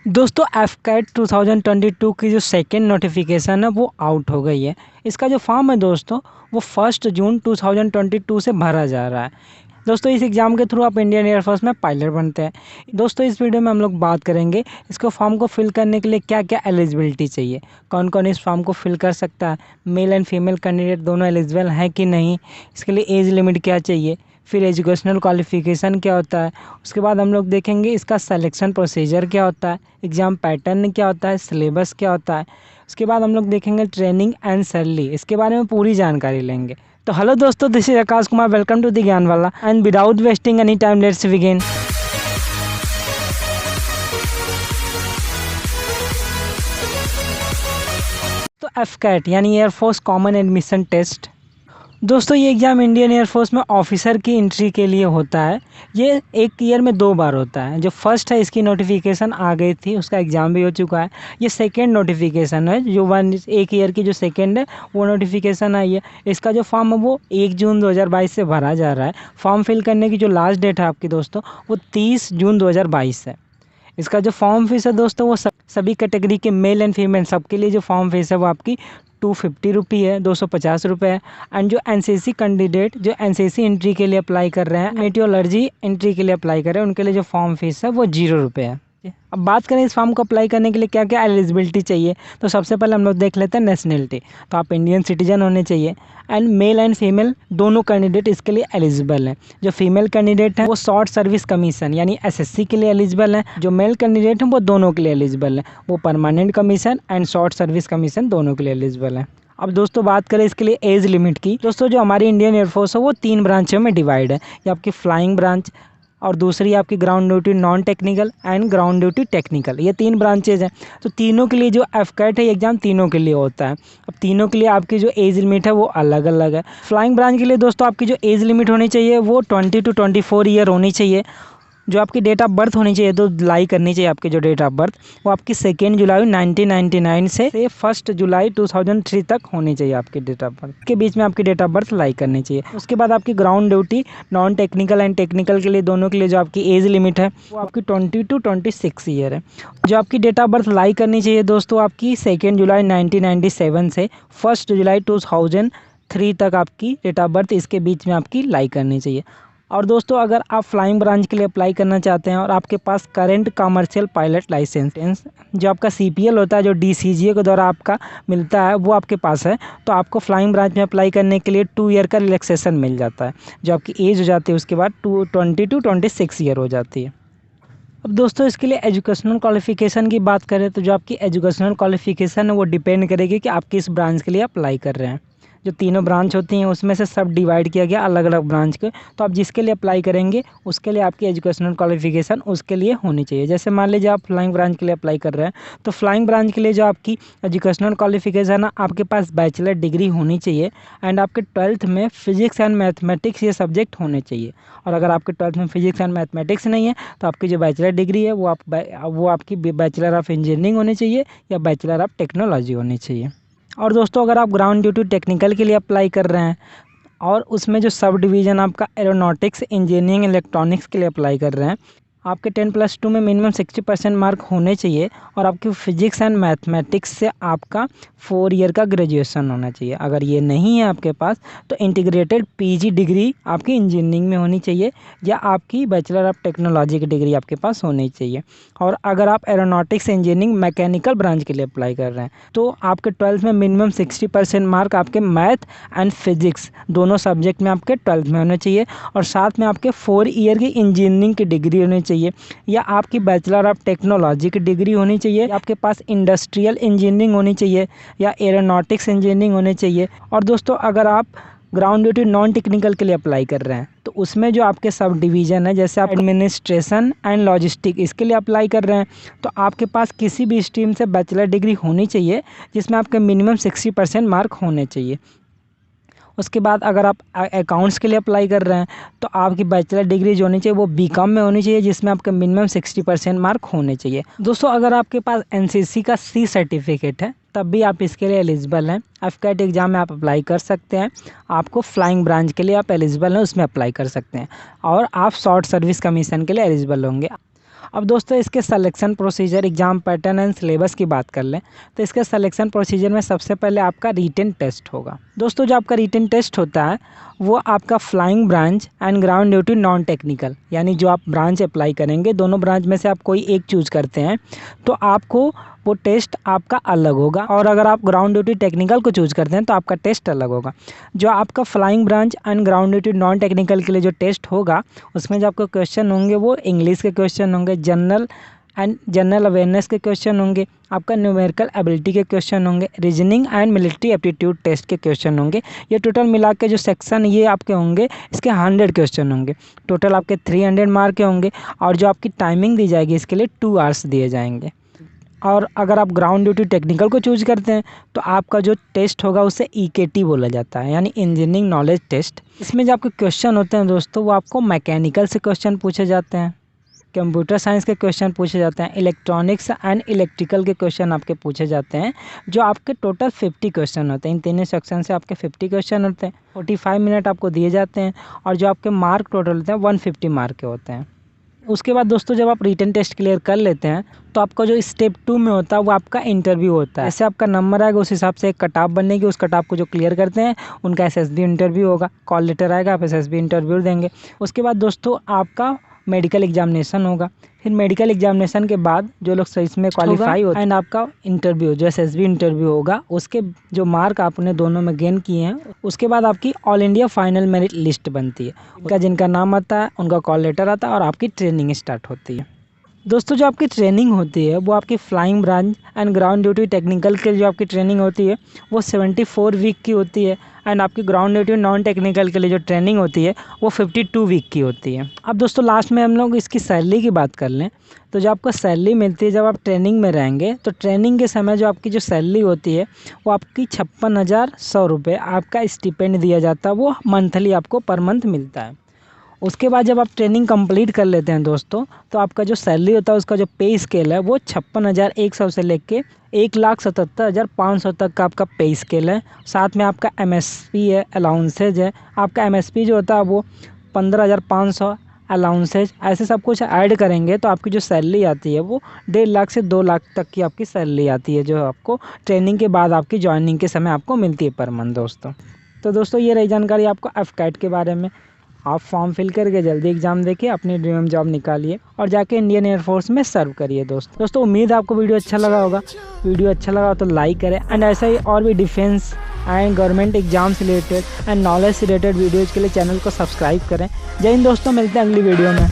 दोस्तों एफकैट 2022 की जो सेकेंड नोटिफिकेशन है वो आउट हो गई है। इसका जो फॉर्म है दोस्तों वो 1 जून 2022 से भरा जा रहा है। दोस्तों इस एग्ज़ाम के थ्रू आप इंडियन एयरफोर्स में पायलट बनते हैं। दोस्तों इस वीडियो में हम लोग बात करेंगे इसको फॉर्म को फिल करने के लिए क्या क्या एलिजिबिलिटी चाहिए, कौन कौन इस फॉर्म को फिल कर सकता है, मेल एंड फीमेल कैंडिडेट दोनों एलिजिबल हैं कि नहीं, इसके लिए एज लिमिट क्या चाहिए, फिर एजुकेशनल क्वालिफिकेशन क्या होता है। उसके बाद हम लोग देखेंगे इसका सिलेक्शन प्रोसीजर क्या होता है, एग्ज़ाम पैटर्न क्या होता है, सिलेबस क्या होता है। उसके बाद हम लोग देखेंगे ट्रेनिंग एंड सैलरी, इसके बारे में पूरी जानकारी लेंगे। तो हेलो दोस्तों, this is Akash Kumar, welcome to the Gyan Wala and without wasting any time let's begin. तो एफकैट यानी एयरफोर्स कॉमन एडमिशन टेस्ट, दोस्तों ये एग्ज़ाम इंडियन एयरफोर्स में ऑफिसर की एंट्री के लिए होता है। ये एक ईयर में 2 बार होता है। जो फर्स्ट है इसकी नोटिफिकेशन आ गई थी, उसका एग्ज़ाम भी हो चुका है। ये सेकेंड नोटिफिकेशन है, जो एक ईयर की जो सेकेंड है वो नोटिफिकेशन आई है। इसका जो फॉर्म है वो 1 जून 2022 से भरा जा रहा है। फॉर्म फिल करने की जो लास्ट डेट है आपकी दोस्तों वो 30 जून 2022 है। इसका जो फॉर्म फीस है दोस्तों वो सभी कैटेगरी के मेल एंड फीमेल सबके लिए जो फॉर्म फीस है वो आपकी 250 रुपी है, 250 रुपये है। एंड जो एनसीसी कैंडिडेट जो एनसीसी एंट्री के लिए अप्लाई कर रहे हैं, मेटियोलॉजी एंट्री के लिए अप्लाई कर रहे हैं, उनके लिए जो फॉर्म फीस है वो 0 रुपये है। अब बात करें इस फॉर्म को अप्लाई करने के लिए क्या क्या एलिजिबिलिटी चाहिए, तो सबसे पहले हम लोग देख लेते हैं नेशनलिटी। तो आप इंडियन सिटीजन होने चाहिए एंड मेल एंड फीमेल दोनों कैंडिडेट इसके लिए एलिजिबल हैं। जो फीमेल कैंडिडेट है वो शॉर्ट सर्विस कमीशन यानी एसएससी के लिए एलिजिबल है। जो मेल कैंडिडेट हैं वो दोनों के लिए एलिजिबल है, वो permanent commission and short service commission दोनों के लिए एलिजिबल है। अब दोस्तों बात करें इसके लिए एज लिमिट की। दोस्तों जो हमारी इंडियन एयरफोर्स है वो 3 ब्रांचों में डिवाइड है। ये आपकी फ्लाइंग ब्रांच और दूसरी आपकी ground duty non technical and ground duty technical, ये 3 ब्रांचेज हैं। तो तीनों के लिए जो एफकैट है एग्जाम तीनों के लिए होता है। अब तीनों के लिए आपकी जो एज लिमिट है वो अलग अलग है। फ्लाइंग ब्रांच के लिए दोस्तों आपकी जो एज लिमिट होनी चाहिए वो 20 to 24 ईयर होनी चाहिए। जो आपकी डेट ऑफ बर्थ होनी चाहिए, तो लाई करनी चाहिए आपकी जो डेट ऑफ बर्थ वो आपकी 2 जुलाई 1999 से 1 जुलाई 2003 तक होनी चाहिए आपकी डेट ऑफ बर्थ के बीच में आपकी डेट ऑफ बर्थ लाई करनी चाहिए। उसके बाद आपकी ground duty non technical and technical के लिए दोनों के लिए जो आपकी एज लिमिट है वो आपकी 20 to 26 ईयर है। जो आपकी डेट ऑफ बर्थ लाई करनी चाहिए दोस्तों आपकी 2 जुलाई 1997 से 1 जुलाई 2003 तक आपकी डेट ऑफ बर्थ इसके बीच में आपकी लाई करनी चाहिए। और दोस्तों अगर आप फ्लाइंग ब्रांच के लिए अप्लाई करना चाहते हैं और आपके पास करंट कमर्शियल पायलट लाइसेंस जो आपका सीपीएल होता है, जो डीसीजीए के द्वारा आपका मिलता है, वो आपके पास है, तो आपको फ्लाइंग ब्रांच में अप्लाई करने के लिए 2 ईयर का रिलैक्सेशन मिल जाता है। जो आपकी एज हो जाती है उसके बाद 20 to 26 ईयर हो जाती है। अब दोस्तों इसके लिए एजुकेशनल क्वालिफिकेशन की बात करें तो जो आपकी एजुकेशनल क्वालिफिकेशन है वो डिपेंड करेगी कि आप किस ब्रांच के लिए अप्लाई कर रहे हैं। जो तीनों ब्रांच होती हैं उसमें से सब डिवाइड किया गया अलग अलग ब्रांच के, तो आप जिसके लिए अप्लाई करेंगे उसके लिए आपकी एजुकेशनल क्वालिफिकेशन उसके लिए होनी चाहिए। जैसे मान लीजिए आप फ्लाइंग ब्रांच के लिए अप्लाई कर रहे हैं, तो फ्लाइंग ब्रांच के लिए जो आपकी एजुकेशनल क्वालिफिकेशन है आपके पास बैचलर डिग्री होनी चाहिए एंड आपके 12th में फिजिक्स एंड मैथमेटिक्स ये सब्जेक्ट होने चाहिए। और अगर आपके 12th में फिजिक्स एंड मैथमेटिक्स नहीं है तो आपकी जो बैचलर डिग्री है वो आपकी बैचलर ऑफ इंजीनियरिंग होनी चाहिए या बैचलर ऑफ टेक्नोलॉजी होनी चाहिए। और दोस्तों अगर आप ग्राउंड ड्यूटी टेक्निकल के लिए अप्लाई कर रहे हैं और उसमें जो सब डिवीज़न आपका एरोनॉटिक्स इंजीनियरिंग इलेक्ट्रॉनिक्स के लिए अप्लाई कर रहे हैं, आपके 10+2 में मिनिमम 60% मार्क होने चाहिए और आपकी फिजिक्स एंड मैथमेटिक्स से आपका 4 ईयर का ग्रेजुएशन होना चाहिए। अगर ये नहीं है आपके पास तो इंटीग्रेटेड पीजी डिग्री आपकी इंजीनियरिंग में होनी चाहिए या आपकी बैचलर ऑफ टेक्नोलॉजी की डिग्री आपके पास होनी चाहिए। और अगर आप एरोनॉटिक्स इंजीनियरिंग मैकेनिकल ब्रांच के लिए अप्लाई कर रहे हैं तो आपके 12th में मिनिमम 60% मार्क आपके मैथ एंड फिजिक्स दोनों सब्जेक्ट में आपके 12th में होने चाहिए और साथ में आपके 4 ईयर की इंजीनियरिंग की डिग्री होनी चाहिए या आपकी बैचलर ऑफ टेक्नोलॉजी की डिग्री होनी चाहिए, आपके पास इंडस्ट्रियल इंजीनियरिंग होनी चाहिए या एरोनॉटिक्स इंजीनियरिंग होनी चाहिए। और दोस्तों अगर आप ग्राउंड ड्यूटी नॉन टेक्निकल के लिए अप्लाई कर रहे हैं तो उसमें जो आपके सब डिवीज़न है, जैसे आप एडमिनिस्ट्रेशन एंड लॉजिस्टिक इसके लिए अप्लाई कर रहे हैं तो आपके पास किसी भी स्ट्रीम से बैचलर डिग्री होनी चाहिए जिसमें आपके मिनिमम 60% मार्क होने चाहिए। उसके बाद अगर आप अकाउंट्स के लिए अप्लाई कर रहे हैं तो आपकी बैचलर डिग्री जो होनी चाहिए वो बीकॉम में होनी चाहिए जिसमें आपके मिनिमम 60% मार्क होने चाहिए। दोस्तों अगर आपके पास एनसीसी का सी सर्टिफिकेट है तब भी आप इसके लिए एलिजिबल हैं। एफकैट एग्ज़ाम में आप अप्लाई कर सकते हैं। आपको फ्लाइंग ब्रांच के लिए आप एलिजिबल हैं, उसमें अप्लाई कर सकते हैं और आप शॉर्ट सर्विस कमीशन के लिए एलिजिबल होंगे। अब दोस्तों इसके selection procedure, exam pattern and syllabus की बात कर लें तो इसके सिलेक्शन प्रोसीजर में सबसे पहले आपका रिटन टेस्ट होगा। दोस्तों जो आपका रिटन टेस्ट होता है वो आपका flying branch and ground duty non technical, यानी जो आप ब्रांच अप्लाई करेंगे दोनों ब्रांच में से आप कोई एक चूज करते हैं तो आपको वो टेस्ट आपका अलग होगा, और अगर आप ग्राउंड ड्यूटी टेक्निकल को चूज करते हैं तो आपका टेस्ट अलग होगा। जो आपका flying branch and ground duty non technical के लिए जो टेस्ट होगा उसमें जो आपके क्वेश्चन होंगे वो इंग्लिश के क्वेश्चन होंगे, जनरल अवेयरनेस के क्वेश्चन होंगे, आपका न्यूमेरिकल एबिलिटी के क्वेश्चन होंगे, reasoning and military aptitude test के क्वेश्चन होंगे। ये टोटल मिला के जो सेक्शन ये आपके होंगे इसके 100 क्वेश्चन होंगे। टोटल आपके 300 मार्क के होंगे, और जो आपकी टाइमिंग दी जाएगी इसके लिए 2 आवर्स दिए जाएंगे। और अगर आप ग्राउंड ड्यूटी टेक्निकल को चूज करते हैं तो आपका जो टेस्ट होगा उसे EKT बोला जाता है, यानी इंजीनियरिंग नॉलेज टेस्ट। इसमें जो आपके क्वेश्चन होते हैं दोस्तों वो आपको मैकेनिकल से क्वेश्चन पूछे जाते हैं, कंप्यूटर साइंस के क्वेश्चन पूछे जाते हैं, इलेक्ट्रॉनिक्स एंड इलेक्ट्रिकल के क्वेश्चन आपके पूछे जाते हैं, जो आपके टोटल 50 क्वेश्चन होते हैं। इन तीनों सेक्शन से आपके 50 क्वेश्चन होते हैं, 45 मिनट आपको दिए जाते हैं, और जो आपके मार्क टोटल होते हैं 150 मार्क के होते हैं। उसके बाद दोस्तों जब आप रिटन टेस्ट क्लियर कर लेते हैं तो आपका जो स्टेप 2 में होता है वो आपका इंटरव्यू होता है। जैसे आपका नंबर आएगा उस हिसाब से एक कट-ऑफ बनेगी, उस कट-ऑफ को जो क्लियर करते हैं उनका SSB इंटरव्यू होगा, कॉल लेटर आएगा, आप SSB इंटरव्यू देंगे। उसके बाद दोस्तों आपका मेडिकल एग्जामिनेशन होगा, फिर मेडिकल एग्जामिनेशन के बाद जो लोग इसमें क्वालिफाई होगा एंड आपका इंटरव्यू जो SSB इंटरव्यू होगा, उसके जो मार्क आपने दोनों में गेन किए हैं उसके बाद आपकी all India final merit list बनती है। उनका जिनका नाम आता है उनका कॉल लेटर आता है और आपकी ट्रेनिंग स्टार्ट होती है। दोस्तों जो आपकी ट्रेनिंग होती है वो आपकी flying branch and ground duty technical के जो आपकी ट्रेनिंग होती है वो 74 वीक की होती है, एंड आपकी ग्राउंड ड्यूटी नॉन टेक्निकल के लिए जो ट्रेनिंग होती है वो 52 वीक की होती है। अब दोस्तों लास्ट में हम लोग इसकी सैलरी की बात कर लें तो जो आपको सैलरी मिलती है जब आप ट्रेनिंग में रहेंगे तो ट्रेनिंग के समय जो आपकी जो सैलरी होती है वो आपकी 56,100 रुपये आपका स्टिपेंड दिया जाता है, वो मंथली आपको पर मंथ मिलता है। उसके बाद जब आप ट्रेनिंग कंप्लीट कर लेते हैं दोस्तों तो आपका जो सैलरी होता है उसका जो पे स्केल है वो 56,100 से लेके 1,77,500 तक का आपका पे स्केल है। साथ में आपका MSP है, अलाउंसेज है, आपका MSP जो होता है वो 15,500 अलाउंसेज, ऐसे सब कुछ ऐड करेंगे तो आपकी जो सैलरी आती है वो 1.5 लाख से 2 लाख तक की आपकी सैलरी आती है, जो आपको ट्रेनिंग के बाद आपकी ज्वाइनिंग के समय आपको मिलती है पर मंथ दोस्तों। तो दोस्तों ये रही जानकारी आपको FCAT के बारे में। आप फॉर्म फिल करके जल्दी एग्जाम देके अपनी ड्रीम जॉब निकालिए और जाके इंडियन एयरफोर्स में सर्व करिए। दोस्तों उम्मीद है आपको वीडियो अच्छा लगा होगा। वीडियो अच्छा लगा तो लाइक करें, एंड ऐसा ही और भी डिफेंस एंड गवर्नमेंट एग्जाम से रिलेटेड एंड नॉलेज से रिलेटेड वीडियोज़ के लिए चैनल को सब्सक्राइब करें। जय हिंद दोस्तों, मिलते हैं अगली वीडियो में।